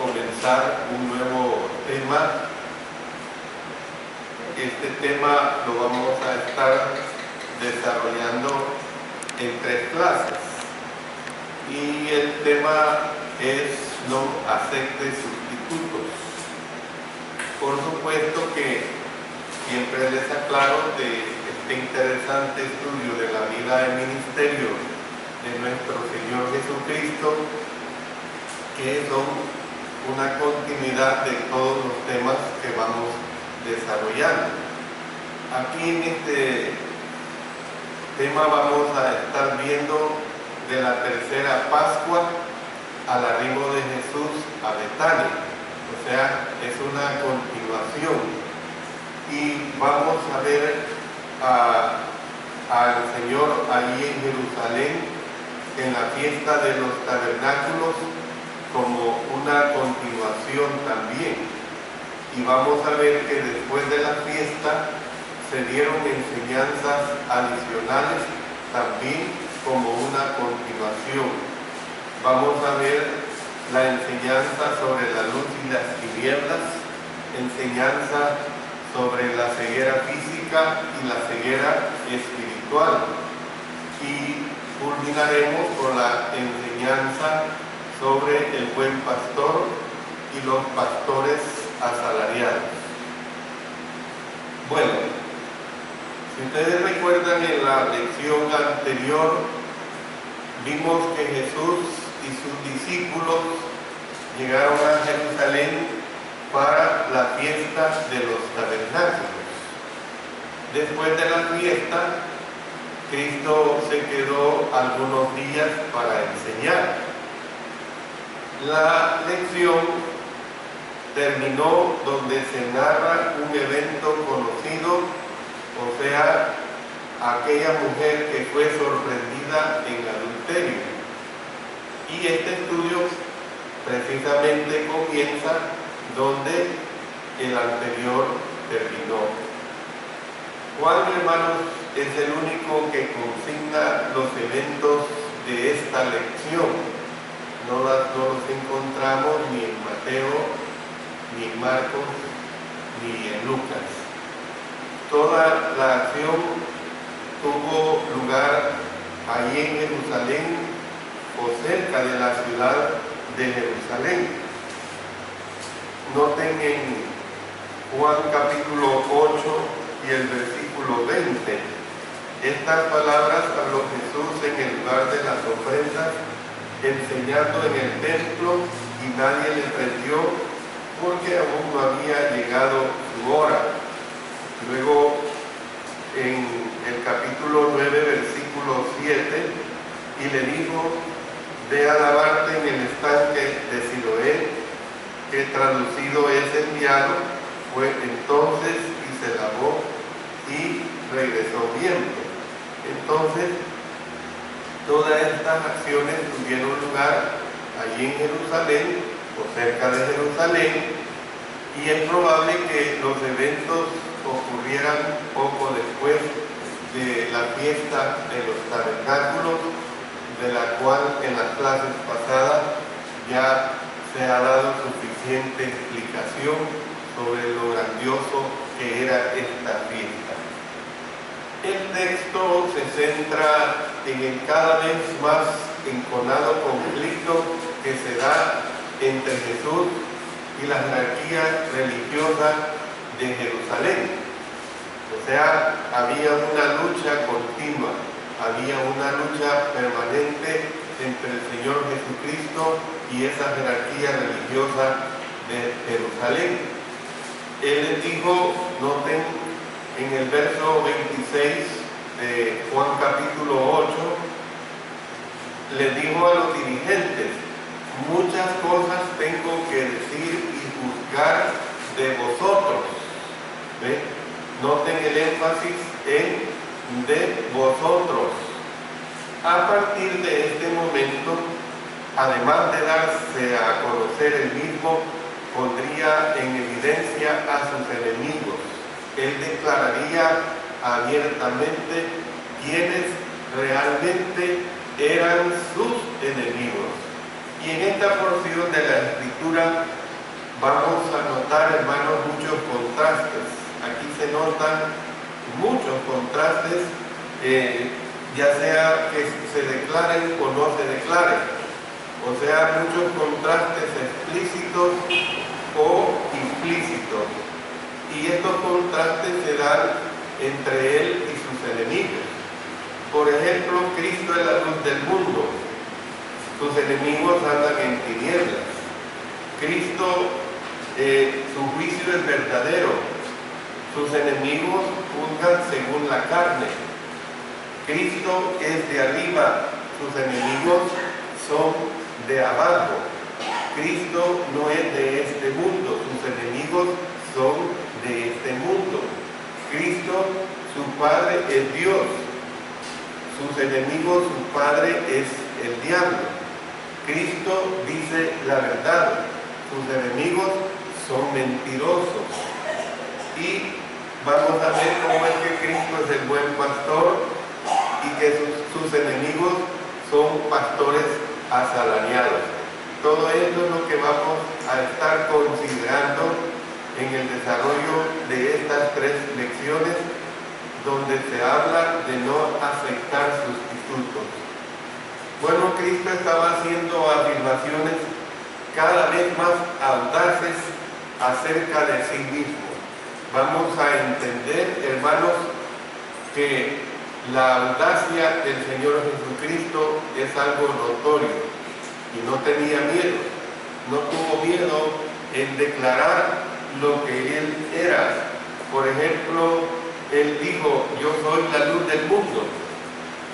comenzar un nuevo tema. Este tema lo vamos a estar desarrollando en 3 clases y el tema es no acepte sustitutos. Por supuesto que siempre les aclaro de este interesante estudio de la vida y ministerio de nuestro Señor Jesucristo, que son una continuidad de todos los temas que vamos desarrollando. Aquí en este tema vamos a estar viendo de la tercera Pascua al arribo de Jesús a Betania, o sea, es una continuación, y vamos a ver al Señor allí en Jerusalén en la fiesta de los tabernáculos como una continuación también, y vamos a ver que después de la fiesta se dieron enseñanzas adicionales también como una continuación. Vamos a ver la enseñanza sobre la luz y las tinieblas, enseñanza sobre la ceguera física y la ceguera espiritual, y culminaremos con la enseñanza sobre el buen pastor y los pastores asalariados. Bueno, si ustedes recuerdan, en la lección anterior vimos que Jesús y sus discípulos llegaron a Jerusalén para la fiesta de los tabernáculos. Después de la fiesta, Cristo se quedó algunos días para enseñar. La lección terminó donde se narra un evento conocido, o sea, aquella mujer que fue sorprendida en adulterio. Y este estudio precisamente comienza donde el anterior terminó. Juan, hermanos, es el único que consigna los eventos de esta lección. No los encontramos ni en Mateo, ni en Marcos, ni en Lucas. Toda la acción tuvo lugar allí en Jerusalén o cerca de la ciudad de Jerusalén. Noten en Juan capítulo 8 y el versículo 20, estas palabras habló Jesús en el lugar de las ofrendas, enseñando en el templo, y nadie le prendió porque aún no había llegado su hora. Luego en el capítulo 9 versículo 7, y le dijo: ve a lavarte en el estanque de Siloé, que traducido es enviado. Fue entonces y se lavó y regresó viendo. Entonces, todas estas acciones tuvieron lugar allí en Jerusalén o cerca de Jerusalén, y es probable que los eventos ocurrieran poco después de la fiesta de los tabernáculos, de la cual en las clases pasadas ya se ha dado suficiente explicación sobre lo grandioso que era esta fiesta. El texto se centra en el cada vez más enconado conflicto que se da entre Jesús y la jerarquía religiosa de Jerusalén. O sea, había una lucha continua, había una lucha permanente entre el Señor Jesucristo y esa jerarquía religiosa de Jerusalén. Él les dijo, noten en el verso 26 de Juan capítulo 8, les dijo a los dirigentes: muchas cosas tengo que decir y juzgar de vosotros. ¿Ve? Noten el énfasis en de vosotros. A partir de este momento, además de darse a conocer el mismo, pondría en evidencia a sus enemigos. Él declararía abiertamente quiénes realmente eran sus enemigos. Y en esta porción de la Escritura notan muchos contrastes, ya sea que se declaren o no se declaren, o sea, muchos contrastes explícitos o implícitos. Y estos contrastes se dan entre él y sus enemigos. Por ejemplo, Cristo es la luz del mundo, sus enemigos andan en tinieblas. Cristo, su juicio es verdadero, sus enemigos juzgan según la carne. Cristo es de arriba, sus enemigos son de abajo. Cristo no es de este mundo, sus enemigos son de este mundo. Cristo, su Padre es Dios, sus enemigos, su Padre es el diablo. Cristo dice la verdad, sus enemigos son mentirosos. Y vamos a ver cómo es que Cristo es el buen pastor y que sus enemigos son pastores asalariados. Todo esto es lo que vamos a estar considerando en el desarrollo de estas 3 lecciones, donde se habla de no aceptar sustitutos. Bueno, Cristo estaba haciendo afirmaciones cada vez más audaces acerca de sí mismo. Vamos a entender, hermanos, que la audacia del Señor Jesucristo es algo notorio y no tenía miedo, no tuvo miedo en declarar lo que Él era. Por ejemplo, Él dijo: yo soy la luz del mundo.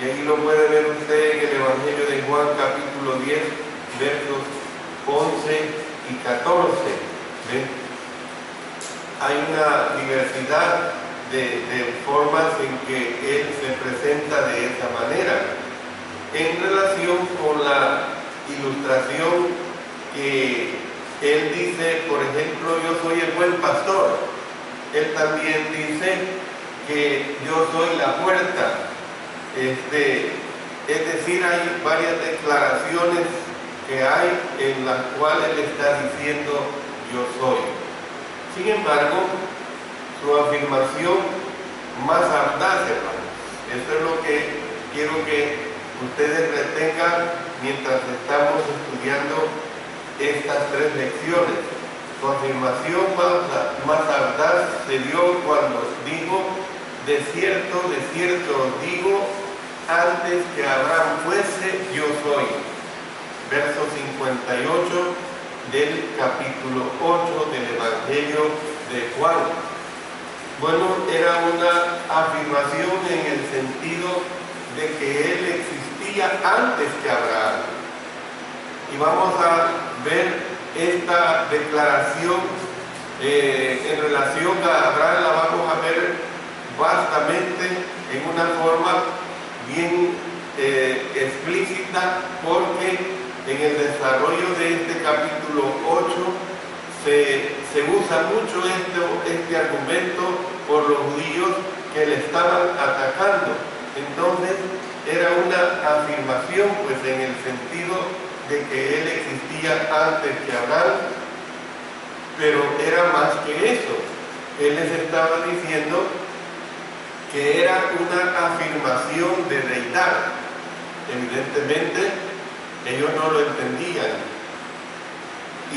Y ahí lo puede ver usted en el Evangelio de Juan capítulo 10, versos 11 y 14. ¿Ven? Hay una diversidad de formas en que Él se presenta de esa manera. En relación con la ilustración que Él dice, por ejemplo, yo soy el buen pastor. Él también dice que yo soy la puerta. Es decir, hay varias declaraciones que hay en las cuales Él está diciendo yo soy. Sin embargo, su afirmación más audaz, hermanos, eso es lo que quiero que ustedes retengan mientras estamos estudiando estas 3 lecciones. Su afirmación más audaz se dio cuando dijo: de cierto os digo, antes que Abraham fuese, yo soy. Verso 58 del capítulo 8 del Evangelio de Juan. Bueno, era una afirmación en el sentido de que Él existía antes que Abraham. Y vamos a ver esta declaración en relación a Abraham, la vamos a ver vastamente en una forma bien explícita, porque en el desarrollo de este capítulo 8 se usa mucho este argumento por los judíos que le estaban atacando. Entonces era una afirmación, pues, en el sentido de que Él existía antes que Abraham, pero era más que eso. Él les estaba diciendo que era una afirmación de deidad. Evidentemente ellos no lo entendían,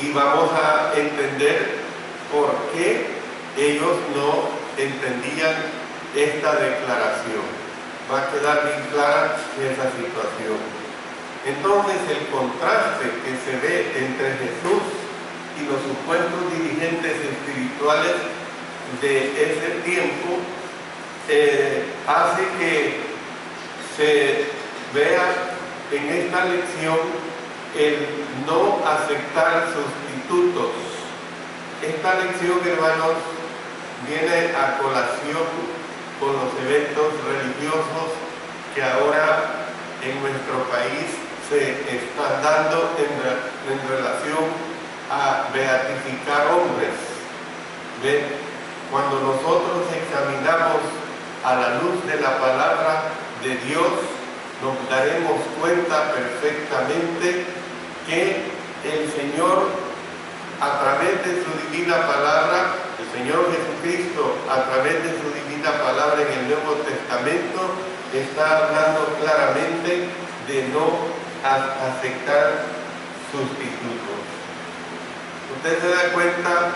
y vamos a entender por qué ellos no entendían esta declaración. Va a quedar bien clara esa situación. Entonces, el contraste que se ve entre Jesús y los supuestos dirigentes espirituales de ese tiempo hace que se vea en esta lección el no aceptar sustitutos. Esta lección, hermanos, viene a colación con los eventos religiosos que ahora en nuestro país se están dando en relación a beatificar hombres. ¿Ven? Cuando nosotros examinamos a la luz de la palabra de Dios, nos daremos cuenta perfectamente que el Señor, a través través de su divina palabra, el Señor Jesucristo, a través de su divina palabra en el Nuevo Testamento, está hablando claramente de no aceptar sustitutos. Usted se da cuenta,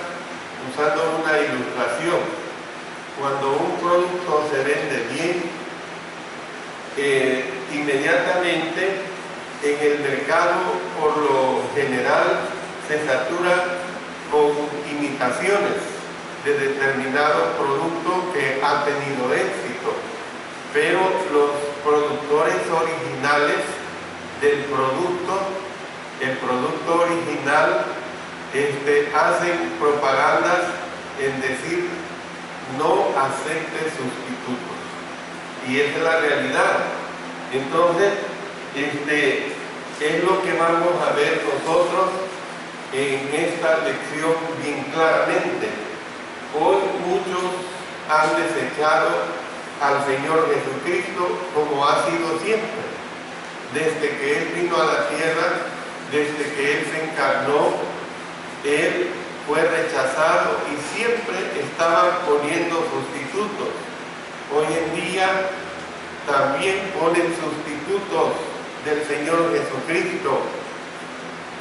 usando una ilustración, cuando un producto se vende bien, inmediatamente en el mercado por lo general se satura con imitaciones de determinado producto que ha tenido éxito, pero los productores originales del producto, el producto original, hacen propagandas en decir no acepte sustitutos, y esa es la realidad. Entonces, es lo que vamos a ver nosotros en esta lección bien claramente. Hoy muchos han desechado al Señor Jesucristo como ha sido siempre, desde que Él vino a la tierra, desde que Él se encarnó. Él fue rechazado y siempre estaban poniendo sustitutos. Hoy en día también ponen sustitutos del Señor Jesucristo.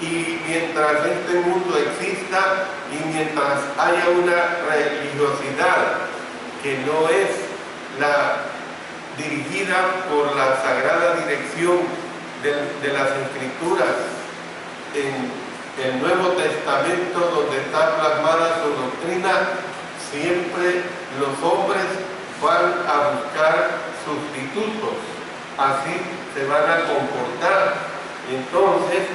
Y mientras este mundo exista y mientras haya una religiosidad que no es la dirigida por la sagrada dirección de las Escrituras en el Nuevo Testamento, donde está plasmada su doctrina, siempre los hombres van a buscar sustitutos, así se van a comportar. Entonces,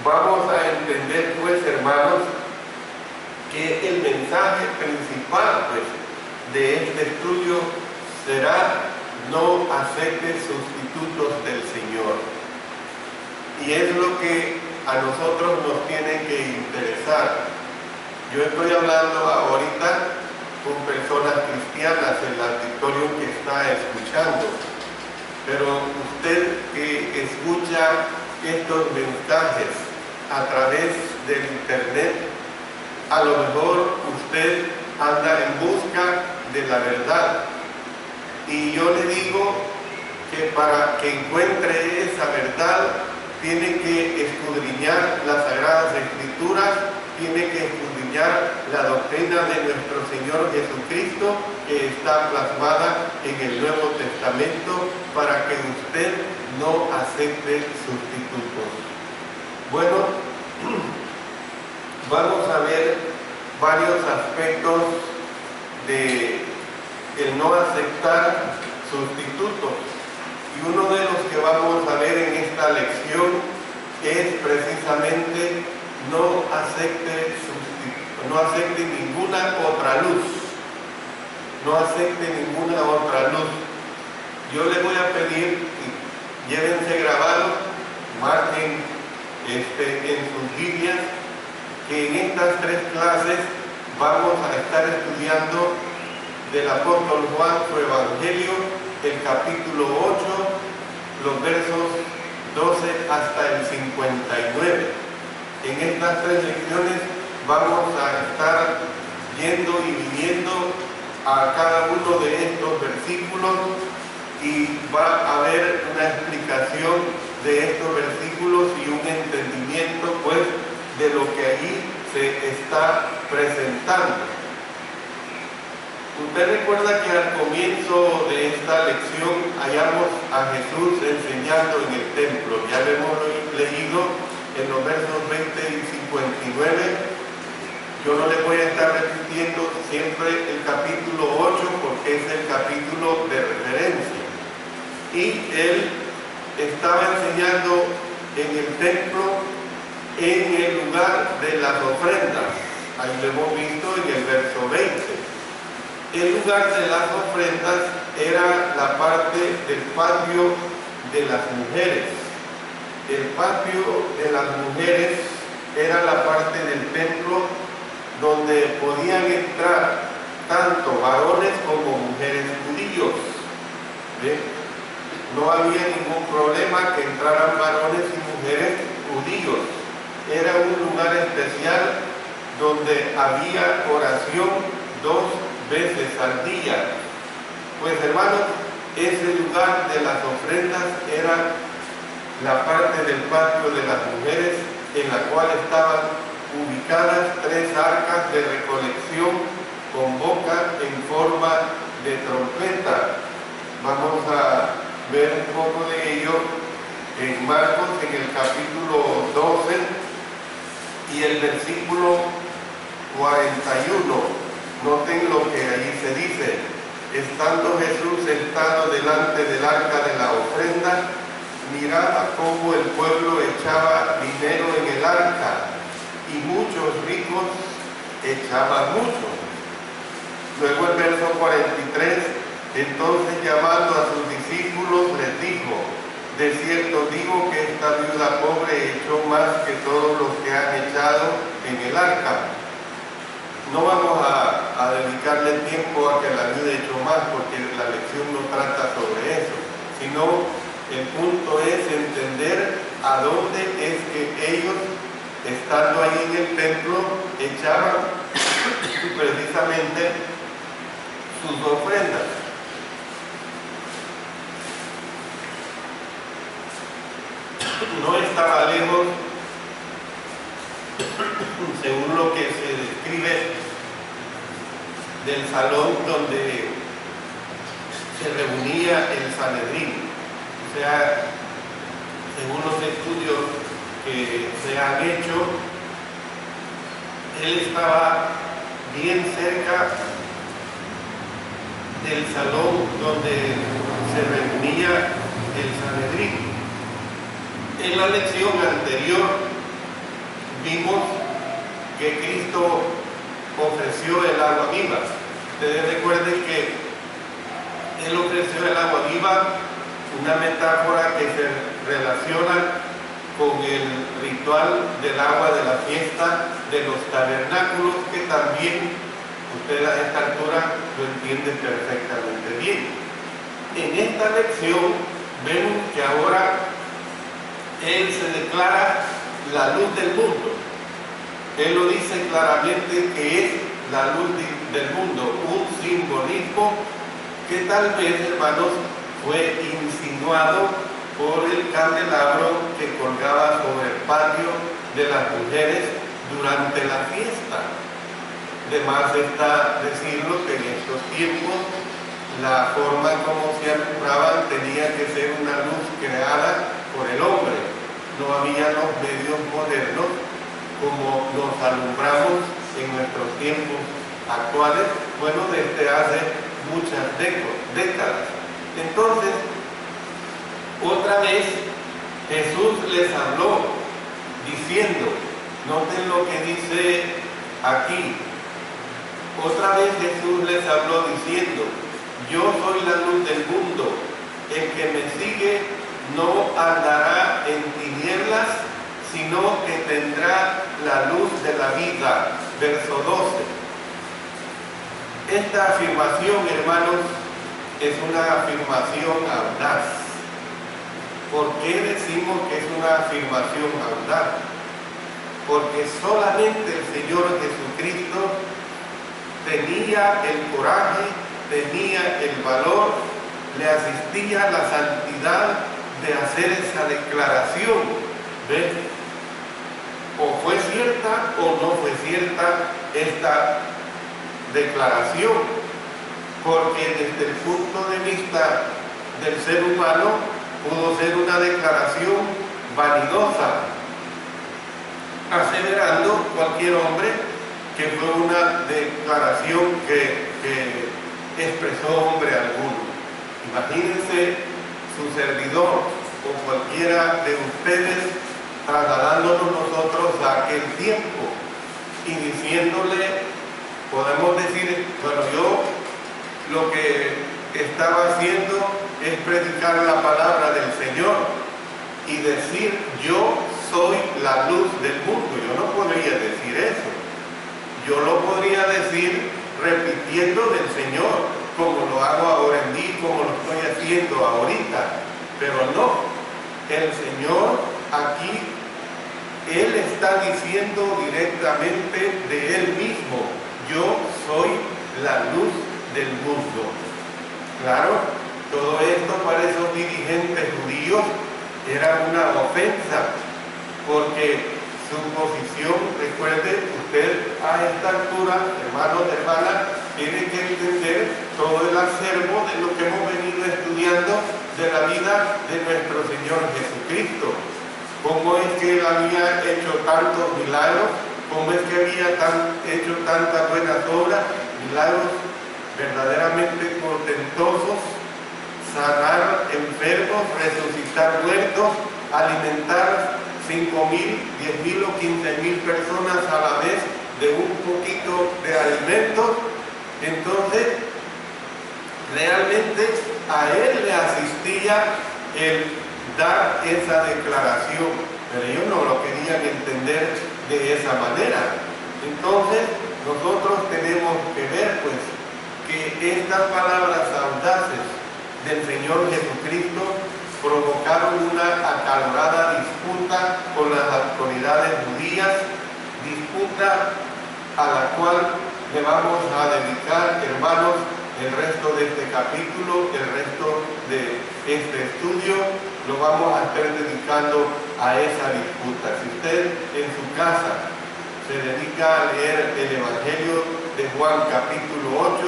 vamos a entender, pues, hermanos, que el mensaje principal, pues, de este estudio será: no acepte sustitutos del Señor. Y es lo que a nosotros nos tiene que interesar. Yo estoy hablando ahorita con personas cristianas, el auditorio que está escuchando, pero usted que escucha estos mensajes a través del internet, a lo mejor usted anda en busca de la verdad, y yo le digo que para que encuentre esa verdad tiene que escudriñar las Sagradas Escrituras, tiene que escudriñar la doctrina de nuestro Señor Jesucristo, que está plasmada en el Nuevo Testamento, para que usted no acepte sustitutos. Bueno, vamos a ver varios aspectos de el no aceptar sustitutos. Y uno de los que vamos a ver en esta lección es precisamente no acepte ninguna otra luz. No acepte ninguna otra luz. Yo les voy a pedir, llévense grabado, marquen en sus Biblias, que en estas 3 clases vamos a estar estudiando del apóstol Juan, su Evangelio, el capítulo 8, los versos 12 hasta el 59. En estas 3 lecciones vamos a estar yendo y viniendo a cada uno de estos versículos, y va a haber una explicación de estos versículos y un entendimiento, pues, de lo que allí se está presentando. Usted recuerda que al comienzo de esta lección hallamos a Jesús enseñando en el templo. Ya lo hemos leído en los versos 20 y 59. Yo no le voy a estar repitiendo siempre el capítulo 8 porque es el capítulo de referencia. Y Él estaba enseñando en el templo, en el lugar de las ofrendas. Ahí lo hemos visto en el verso 20. El lugar de las ofrendas era la parte del patio de las mujeres. El patio de las mujeres era la parte del templo donde podían entrar tanto varones como mujeres judíos. ¿Ve? No había ningún problema que entraran varones y mujeres judíos. Era un lugar especial donde había oración 2 veces al día. Pues hermanos, ese lugar de las ofrendas era la parte del patio de las mujeres en la cual estaban ubicadas 3 arcas de recolección con boca en forma de trompeta. Vamos a ver un poco de ello en Marcos, en el capítulo 12 y el versículo 41. Noten lo que allí se dice: estando Jesús sentado delante del arca de la ofrenda, miraba cómo el pueblo echaba dinero en el arca, y muchos ricos echaban mucho. Luego el verso 43, entonces llamando a sus discípulos les dijo: de cierto digo que esta viuda pobre echó más que todos los que han echado en el arca. No vamos a dedicarle tiempo a que la viuda echó más, porque la lección no trata sobre eso, sino el punto es entender a dónde es que ellos, estando ahí en el templo, echaban precisamente sus ofrendas. No estaba lejos, según lo que se describe, del salón donde se reunía el Sanedrín. O sea, según los estudios que se han hecho, él estaba bien cerca del salón donde se reunía el Sanedrín. En la lección anterior vimos que Cristo ofreció el agua viva. Ustedes recuerden que Él ofreció el agua viva, una metáfora que se relaciona con el ritual del agua de la fiesta de los tabernáculos, que también usted a esta altura lo entiende perfectamente bien. En esta lección vemos que ahora Él se declara la luz del mundo. Él lo dice claramente que es la luz del mundo, un simbolismo que tal vez, hermanos, fue insinuado por el candelabro que colgaba sobre el patio de las mujeres durante la fiesta. De más está decirlo que en estos tiempos la forma como se alumbraban tenía que ser una luz creada por el hombre. No había los medios modernos como nos alumbramos en nuestros tiempos actuales, bueno, desde hace muchas décadas. Entonces, otra vez Jesús les habló diciendo, noten lo que dice aquí, otra vez Jesús les habló diciendo: yo soy la luz del mundo, el que me sigue no andará en tinieblas, sino que tendrá la luz de la vida. Verso 12. Esta afirmación, hermanos, es una afirmación audaz. ¿Por qué decimos que es una afirmación audaz? Porque solamente el Señor Jesucristo tenía el coraje, tenía el valor, le asistía la santidad de hacer esa declaración. ¿Ves? O fue cierta o no fue cierta esta declaración, porque desde el punto de vista del ser humano pudo ser una declaración vanidosa, aseverando cualquier hombre que fue una declaración que expresó hombre alguno. Imagínense su servidor o cualquiera de ustedes trasladándonos nosotros a aquel tiempo y diciéndole, podemos decir, bueno, yo lo que estaba haciendo es predicar la palabra del Señor y decir, yo soy la luz del mundo. Yo no podría decir eso. Yo lo podría decir repitiendo del Señor, como lo hago ahora en día, como lo estoy haciendo ahorita. Pero no, el Señor aquí Él está diciendo directamente de Él mismo: yo soy la luz del mundo. Claro, todo esto para esos dirigentes judíos era una ofensa, porque su posición, recuerde usted, a esta altura, hermanos, hermanas, tiene que entender todo el acervo de lo que hemos venido estudiando de la vida de nuestro Señor Jesucristo. Cómo es que Él había hecho tantos milagros, cómo es que había hecho tantas buenas obras, milagros verdaderamente portentosos: sanar enfermos, resucitar muertos, alimentar 5.000, 10.000 o 15.000 personas a la vez de un poquito de alimentos. Entonces, realmente a Él le asistía el dar esa declaración, pero ellos no lo querían entender de esa manera. Entonces, nosotros tenemos que ver, pues, que estas palabras audaces del Señor Jesucristo provocaron una acalorada disputa con las autoridades judías, disputa a la cual le vamos a dedicar, hermanos, el resto de este capítulo, el resto de este estudio, lo vamos a estar dedicando a esa disputa. Si usted en su casa se dedica a leer el Evangelio de Juan capítulo 8,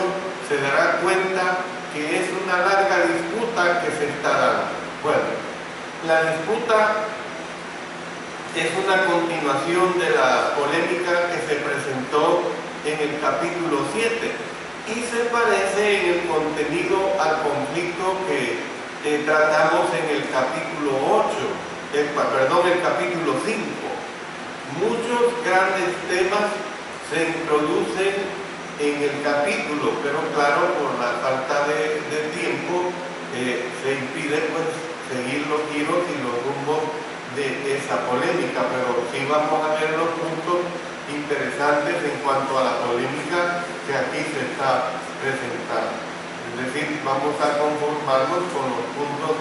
se dará cuenta que es una larga disputa que se está dando. Bueno, la disputa es una continuación de la polémica que se presentó en el capítulo 7 y se parece en el contenido al conflicto que tratamos en el capítulo 8, el capítulo 5. Muchos grandes temas se introducen en el capítulo, pero claro, por la falta de tiempo se impide pues seguir los giros y los rumbos de esa polémica, pero sí vamos a ver los puntos interesantes en cuanto a la polémica que aquí se está presentando. Es decir, vamos a conformarnos con los puntos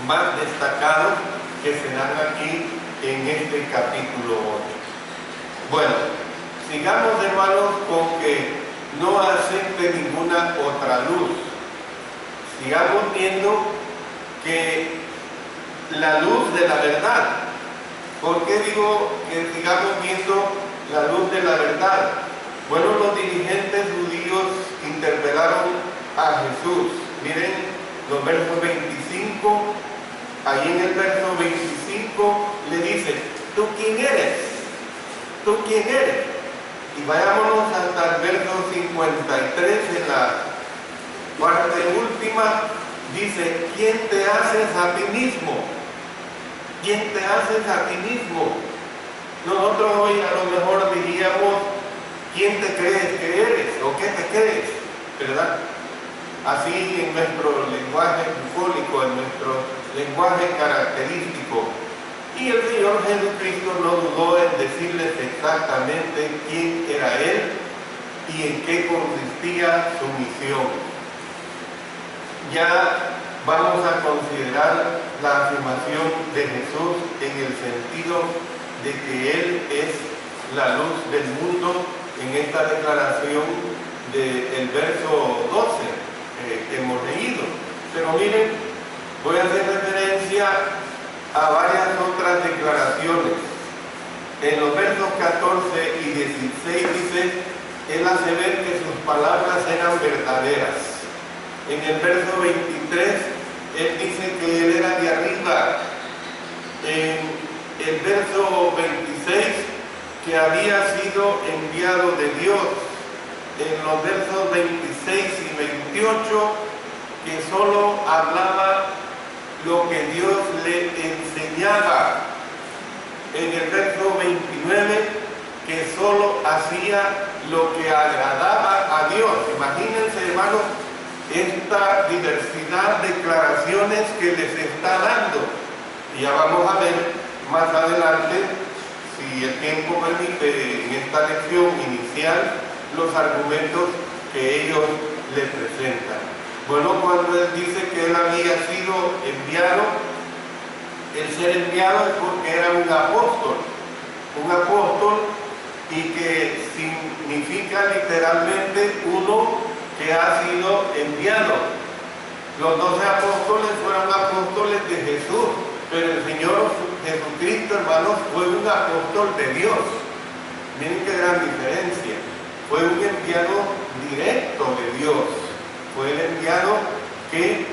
más destacados que se dan aquí en este capítulo 8. Bueno, sigamos, hermanos, con que no acepte ninguna otra luz. Sigamos viendo que la luz de la verdad. ¿Por qué digo que sigamos viendo la luz de la verdad? Bueno, los dirigentes judíos interpelaron a Jesús. Miren los versos 25. Ahí en el verso 25 le dice: ¿tú quién eres? ¿Tú quién eres? Y vayámonos hasta el verso 53, en la parte última, dice: ¿quién te haces a ti mismo? ¿Quién te haces a ti mismo? Nosotros hoy a lo mejor diríamos: ¿quién te crees que eres? ¿O qué te crees? ¿Verdad? Así en nuestro lenguaje bucólico, en nuestro lenguaje característico. Y el Señor Jesucristo no dudó en decirles exactamente quién era Él y en qué consistía su misión. Ya vamos a considerar la afirmación de Jesús en el sentido de que Él es la luz del mundo en esta declaración del verso 12 que hemos leído. Pero miren, voy a hacer referencia a varias otras declaraciones. En los versos 14 y 16 dice: Él hace ver que sus palabras eran verdaderas. En el verso 23, Él dice que Él era de arriba. En el verso 26, que había sido enviado de Dios. En los versos 26 y 28, que solo hablaba lo que Dios le enseñaba. En el verso 29, que solo hacía lo que agradaba a Dios. Imagínense, hermanos, esta diversidad de declaraciones que les está dando. Y ya vamos a ver más adelante, si el tiempo permite, en esta lección inicial, los argumentos que ellos le presentan. Bueno, cuando Él dice que Él había sido enviado, El ser enviado es porque era un apóstol y que significa literalmente uno que ha sido enviado. Los 12 apóstoles fueron apóstoles de Jesús, pero el Señor Jesucristo, hermanos, fue un apóstol de Dios. Miren qué gran diferencia. Fue un enviado directo de Dios. Fue el enviado que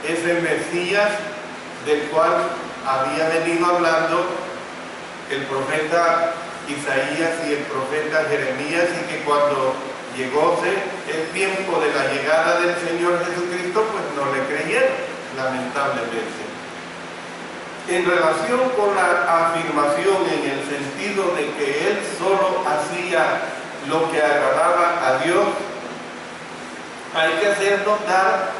es el Mesías del cual había venido hablando el profeta Isaías y el profeta Jeremías, y que cuando llegóse el tiempo de la llegada del Señor Jesucristo, pues no le creyeron, lamentablemente. En relación con la afirmación en el sentido de que Él solo hacía lo que agradaba a Dios, hay que hacer notar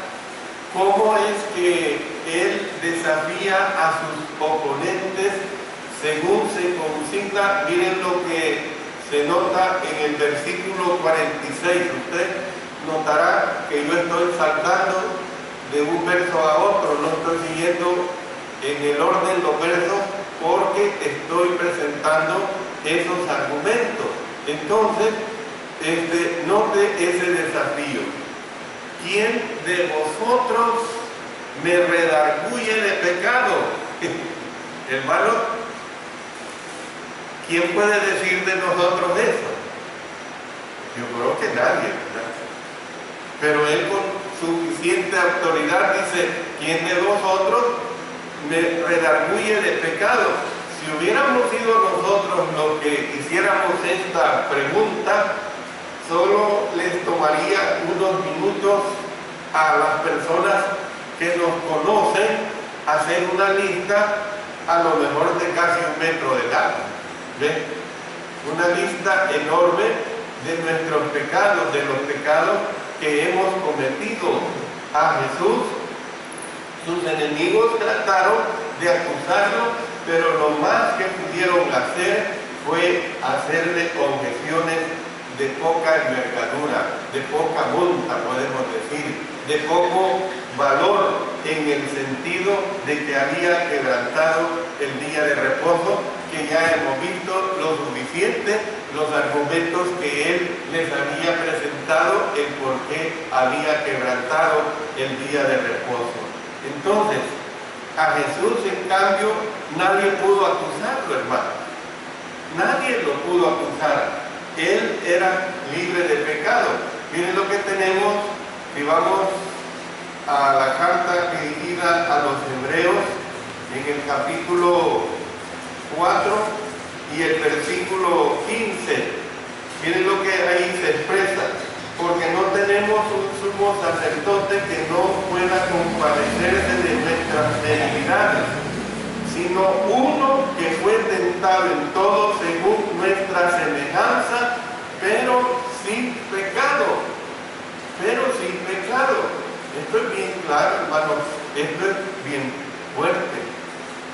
cómo es que Él desafía a sus oponentes según se consigna. Miren lo que se nota en el versículo 46. Usted notará que yo estoy saltando de un verso a otro, no estoy siguiendo en el orden los versos porque estoy presentando esos argumentos. Entonces, note ese desafío. ¿Quién de vosotros me redarguye de pecado? Hermano, ¿quién puede decir de nosotros eso? Yo creo que nadie, ¿verdad? Pero él con suficiente autoridad dice, ¿quién de vosotros me redarguye de pecado? Si hubiéramos sido nosotros los que hiciéramos esta pregunta, solo les tomaría unos minutos a las personas que nos conocen hacer una lista, a lo mejor de casi 1 metro de largo. ¿Ven? Una lista enorme de nuestros pecados, de los pecados que hemos cometido. A Jesús, sus enemigos trataron de acusarlo, pero lo más que pudieron hacer fue hacerle objeciones de poca envergadura, de poca monta, podemos decir, de poco valor, en el sentido de que había quebrantado el día de reposo, que ya hemos visto lo suficiente, los argumentos que él les había presentado, el por qué había quebrantado el día de reposo. Entonces, a Jesús, en cambio, nadie pudo acusarlo, hermano. Nadie lo pudo acusar. Él era libre de pecado. Miren lo que tenemos, si vamos a la carta dirigida a los hebreos, en el capítulo 4 y el versículo 15. Miren lo que ahí se expresa. Porque no tenemos un sumo sacerdote que no pueda compadecerse de nuestras debilidades, sino uno que fue tentado en todo según nuestra semejanza, pero sin pecado. Pero sin pecado. Esto es bien claro, hermanos. Esto es bien fuerte.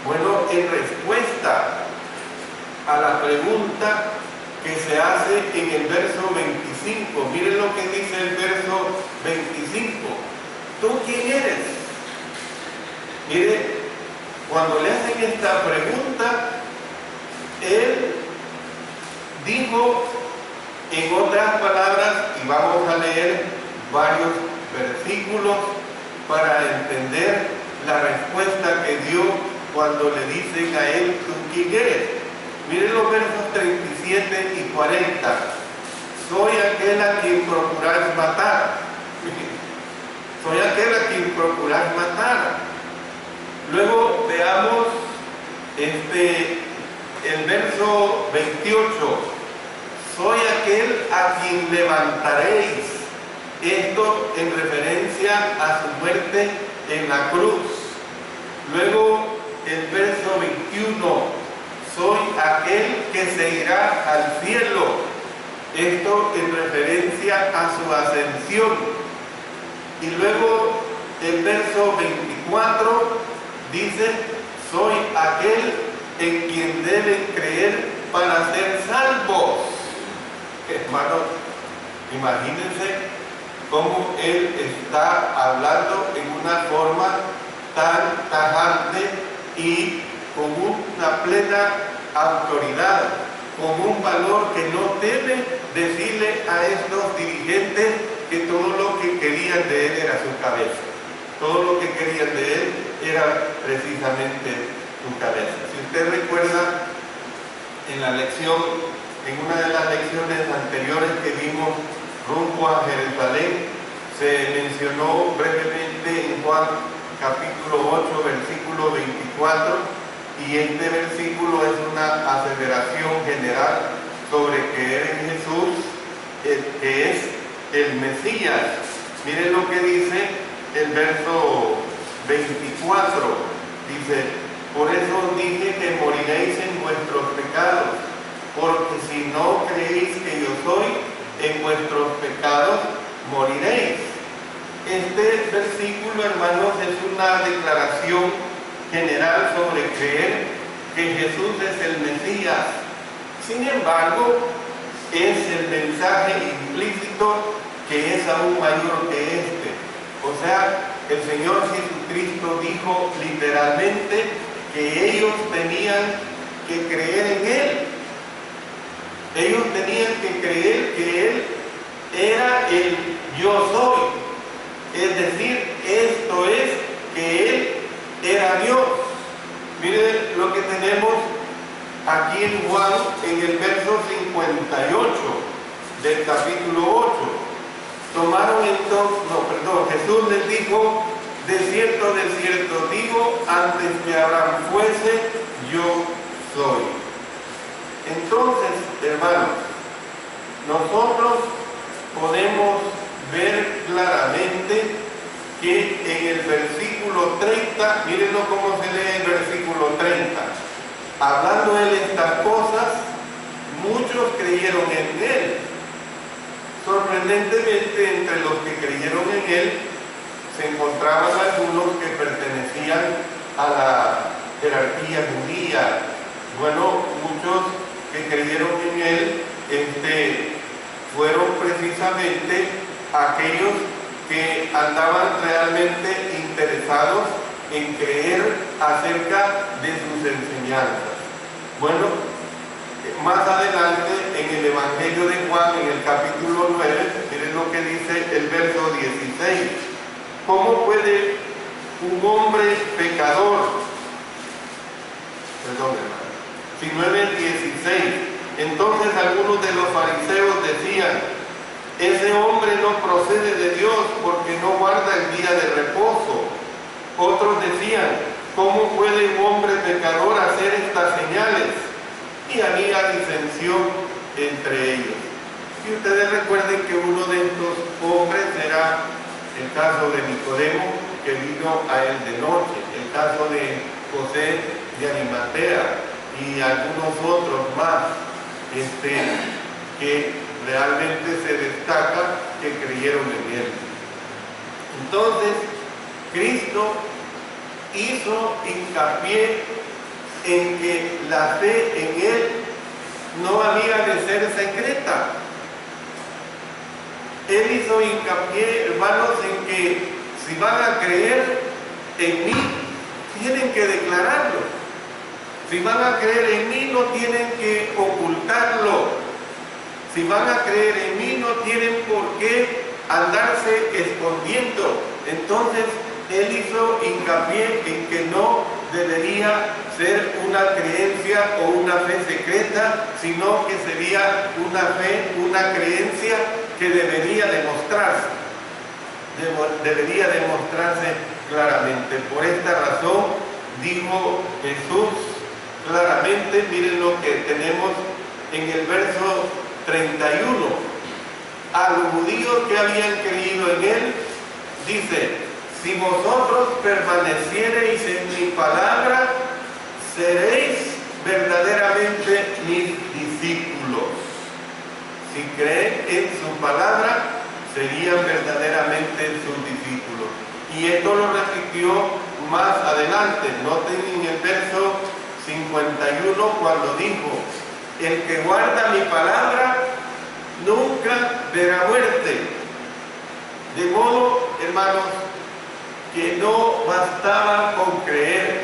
Bueno, en respuesta a la pregunta que se hace en el verso 25, miren lo que dice el verso 25. ¿Tú quién eres? Mire, cuando le hacen esta pregunta, él dijo, en otras palabras, y vamos a leer varios versículos para entender la respuesta que dio cuando le dicen a él, ¿tú quién eres? Miren los versos 37 y 40. Soy aquel a quien procuráis matar. Soy aquel a quien procuráis matar. Luego veamos el verso 28. Soy aquel a quien levantaréis. Esto en referencia a su muerte en la cruz. Luego el verso 21. Soy aquel que se irá al cielo. Esto en referencia a su ascensión. Y luego el verso 24 dice, soy aquel en quien deben creer para ser salvos. Hermanos, imagínense cómo él está hablando en una forma tan tajante y con una plena autoridad, con un valor que no teme decirle a estos dirigentes que todo lo que querían de él era su cabeza. Todo lo que querían de él era precisamente su cabeza. Si usted recuerda en la lección, en una de las lecciones anteriores que vimos rumbo a Jerusalén, se mencionó brevemente en Juan capítulo 8, versículo 24, y este versículo es una aseveración general sobre creer en Jesús, que es el Mesías. Miren lo que dice el verso 24, dice: por eso dije que moriréis en vuestros pecados, porque si no creéis que yo soy, en vuestros pecados moriréis. Este versículo, hermanos, es una declaración general sobre creer que Jesús es el Mesías. Sin embargo, es el mensaje implícito que es aún mayor que este. O sea, el Señor Jesucristo dijo literalmente que ellos tenían que creer en Él. Ellos tenían que creer que Él era el yo soy. Es decir, esto es que Él era Dios. Miren lo que tenemos aquí en Juan, en el verso 58 del capítulo 8. Jesús les dijo: de cierto digo, antes que Abraham fuese, yo soy. Entonces, hermanos, nosotros podemos ver claramente que en el versículo 30, mírenlo cómo se lee el versículo 30, hablando él estas cosas, muchos creyeron en él. Sorprendentemente, entre los que creyeron en él se encontraban algunos que pertenecían a la jerarquía judía. Bueno, muchos que creyeron en él fueron precisamente aquellos que andaban realmente interesados en creer acerca de sus enseñanzas. Bueno, más adelante en el Evangelio de Juan, en el capítulo 9, miren lo que dice el verso 16. ¿Cómo puede un hombre pecador, si 9:16, entonces algunos de los fariseos decían: ese hombre no procede de Dios porque no guarda el día de reposo. Otros decían: ¿cómo puede un hombre pecador hacer estas señales? Y había disensión entre ellos. Y ustedes recuerden que uno de estos hombres era el caso de Nicodemo, que vino a él de noche, el caso de José de Arimatea y algunos otros más que realmente se destaca que creyeron en él. Entonces, Cristo hizo hincapié en que la fe en él no había de ser secreta. Él hizo hincapié, hermanos, en que si van a creer en mí, tienen que declararlo. Si van a creer en mí, no tienen que ocultarlo. Si van a creer en mí, no tienen por qué andarse escondiendo. Entonces, él hizo hincapié en que no debería ser una creencia o una fe secreta, sino que sería una fe, una creencia que debería demostrarse. Debería demostrarse claramente. Por esta razón, dijo Jesús claramente, miren lo que tenemos en el verso 31. A los judíos que habían creído en él, dice: si vosotros permaneciereis en mi palabra, seréis verdaderamente mis discípulos. Si creen en su palabra, serían verdaderamente sus discípulos. Y esto lo repitió más adelante. Noten en el verso 51 cuando dijo: el que guarda mi palabra nunca verá muerte. De modo, hermanos, que no bastaba con creer,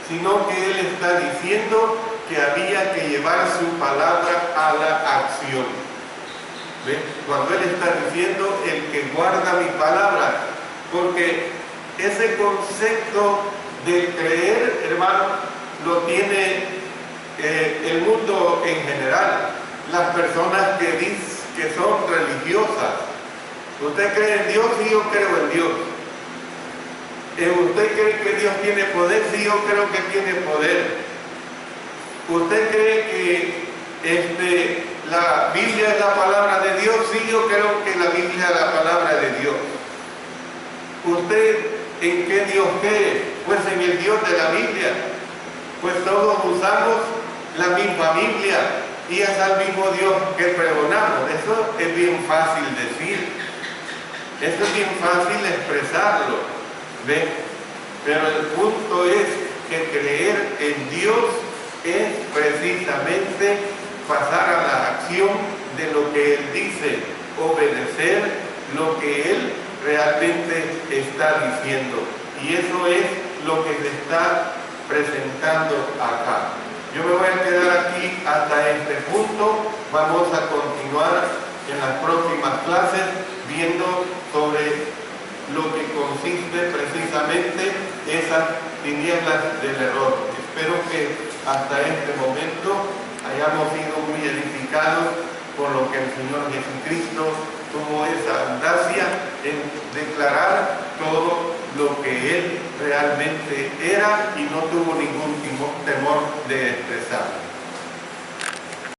sino que Él está diciendo que había que llevar su palabra a la acción. ¿Ven? Cuando Él está diciendo el que guarda mi palabra, porque ese concepto de creer, hermano, lo tiene el mundo en general. Las personas que son religiosas. ¿Usted cree en Dios? Sí, yo creo en Dios. ¿Usted cree que Dios tiene poder? Sí, yo creo que tiene poder. ¿Usted cree que la Biblia es la palabra de Dios? Sí, yo creo que la Biblia es la palabra de Dios. ¿Usted en qué Dios cree? Pues en el Dios de la Biblia. Pues todos usamos la misma Biblia y es al mismo Dios que pregonamos. Eso es bien fácil decir. Eso es bien fácil expresarlo. ¿Ven? Pero el punto es que creer en Dios es precisamente pasar a la acción de lo que Él dice, obedecer lo que Él realmente está diciendo. Y eso es lo que se está presentando acá. Yo me voy a quedar aquí hasta este punto. Vamos a continuar en las próximas clases viendo sobre lo que consiste precisamente esas tinieblas del error. Espero que hasta este momento hayamos sido muy edificados por lo que el Señor Jesucristo tuvo esa audacia en declarar todo lo que Él realmente era y no tuvo ningún temor de expresar.